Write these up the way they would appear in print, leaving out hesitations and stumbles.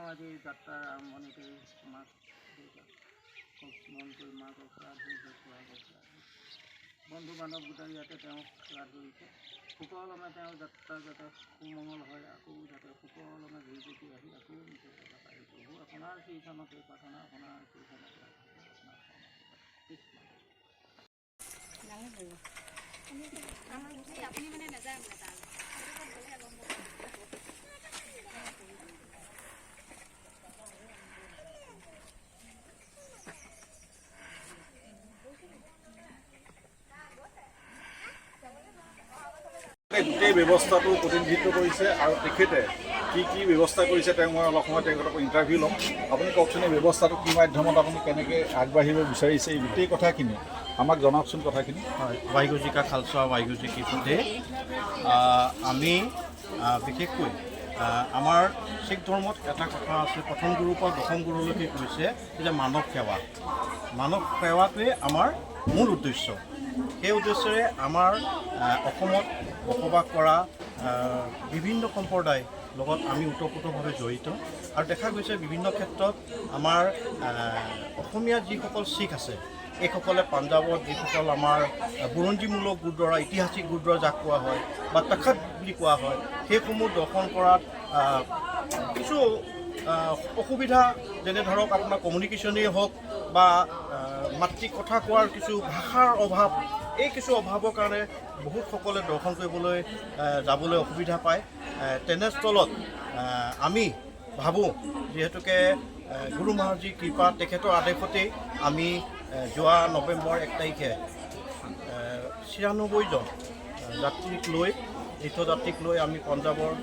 আজি যাত্ৰাৰ আৰম্ভণিতে মাক মন কৰি মাকক সেৱা ধৰিছে, বন্ধু বান্ধৱ গোটাই ইয়াতে তেওঁক সেৱা ধৰিছে। সুকলমে তেওঁৰ যাত্ৰা যাতে সুমংগল হয়, আকৌ যাতে সুকলমে ঘূৰি পকি আহি আকৌ নিজৰ জেগাত আহি প্ৰভু আপোনাৰ শ্ৰীচৰণতে প্ৰাৰ্থনা, আপোনাৰ শ্ৰীচৰণতে আপুনি মানে নাযায় গোটেই ব্যৱস্থাটো প্ৰতিনিধিত্ব কৰিছে আৰু তেখেতে কি কি ব্যৱস্থা কৰিছে তেওঁক মই অলপ সময় তেখেতক ইণ্টাৰভিউ ল'ম। আপুনি কওকচোন এই ব্যৱস্থাটো কি মাধ্যমত আপুনি কেনেকৈ আগবাঢ়িব বিচাৰিছে, এই গোটেই কথাখিনি আমাক জনাওকচোন কথাখিনি। হয়, वाहिगुरु जी का खालसा, वाहिगुरु जी की फतेह। আমি বিশেষকৈ আমাৰ শিখ ধৰ্মত এটা কথা আছে, প্ৰথম গুৰুৰ পৰা দশম গুৰুলৈকে কৈছে যে মানৱ সেৱা। মানৱ সেৱাটোৱে আমাৰ মূল উদ্দেশ্য। সেই উদ্দেশ্যেৰে আমাৰ অসমত বসবাস কৰা বিভিন্ন সম্প্ৰদায় লগত আমি ওতঃপ্ৰোতভাৱে জড়িত আৰু দেখা গৈছে বিভিন্ন ক্ষেত্ৰত আমাৰ অসমীয়া যিসকল শিখ আছে এইসকলে পাঞ্জাৱত যিসকল আমাৰ বুৰঞ্জীমূলক গুৰুদ্বাৰা, ঐতিহাসিক গুৰুদ্বাৰা যাক কোৱা হয় বা তখত বুলি কোৱা হয়, সেইসমূহ দৰ্শন কৰাত কিছু অসুবিধা, যেনে ধৰক আপোনাৰ কমিউনিকেশ্যনেই হওক বা মাতৃক কথা কোৱাৰ কিছু ভাষাৰ অভাৱ, এই কিছু অভাৱৰ কাৰণে বহুতসকলে দৰ্শন কৰিবলৈ যাবলৈ অসুবিধা পায়। তেনেস্থলত আমি ভাবোঁ যিহেতুকে গুৰু মহাৰাজৰ কৃপা, তেখেতৰ আদেশতেই আমি যোৱা নৱেম্বৰ 1 তাৰিখে 96জন যাত্ৰীক লৈ, তীৰ্থযাত্ৰীক লৈ আমি পঞ্জাৱৰ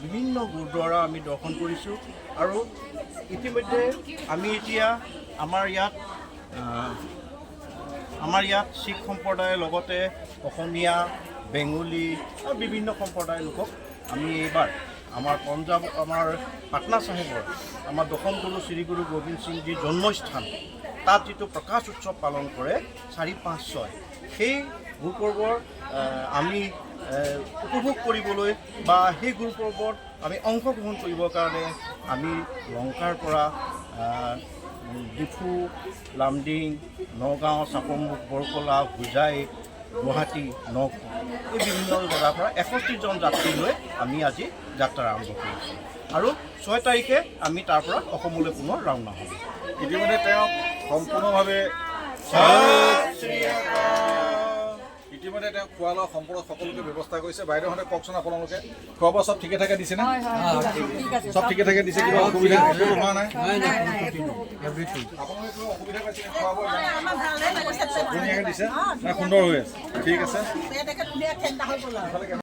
বিভিন্ন গুৰুদ্বাৰা আমি দৰ্শন কৰিছোঁ আৰু ইতিমধ্যে আমি এতিয়া আমাৰ ইয়াত শিখ সম্প্ৰদায়ৰ লগতে অসমীয়া, বেংগলী আৰু বিভিন্ন সম্প্ৰদায়ৰ লোকক আমি এইবাৰ আমাৰ পঞ্জাৱ, আমাৰ পাটনা চাহেবৰ আমাৰ দশম গুৰু শ্ৰী গুৰু গোবিন্দ সিংজীৰ জন্মস্থান, তাত যিটো প্ৰকাশ উৎসৱ পালন কৰে 4, 5, 6, সেই গুৰুপৰ্বৰ আমি উপভোগ কৰিবলৈ বা সেই গুৰুপৰ্বত আমি অংশগ্ৰহণ কৰিবৰ কাৰণে আমি লংকাৰ পৰা ডিফু, লামডিং, নগাঁও, চাপৰমুখ, বৰকলা, হোজাই, গুৱাহাটী, নগাঁও এই বিভিন্ন জেগাৰ পৰা 61জন যাত্ৰী লৈ আমি আজি যাত্ৰা আৰম্ভ কৰিছোঁ আৰু 6 তাৰিখে আমি তাৰ পৰা অসমলৈ পুনৰ ৰাওনা হ'ম। ইতিমধ্যে তেওঁক সম্পূৰ্ণভাৱে ইতিমধ্যে তেওঁক খোৱা লোৱা সম্পূৰ্ণ সকলোকে ব্যৱস্থা কৰিছে। বাইদেউহঁতে কওকচোন, আপোনালোকে খোৱা বোৱা চব ঠিকে থাকে দিছেনে? চব ঠিকে থাকে দিছে, কিবা অসুবিধা হোৱা নাই? আপোনালোকে কিবা অসুবিধা পাইছে খোৱা বোৱা ধুনীয়াকৈ দিছে, সুন্দৰ হৈ আছে, ঠিক আছে।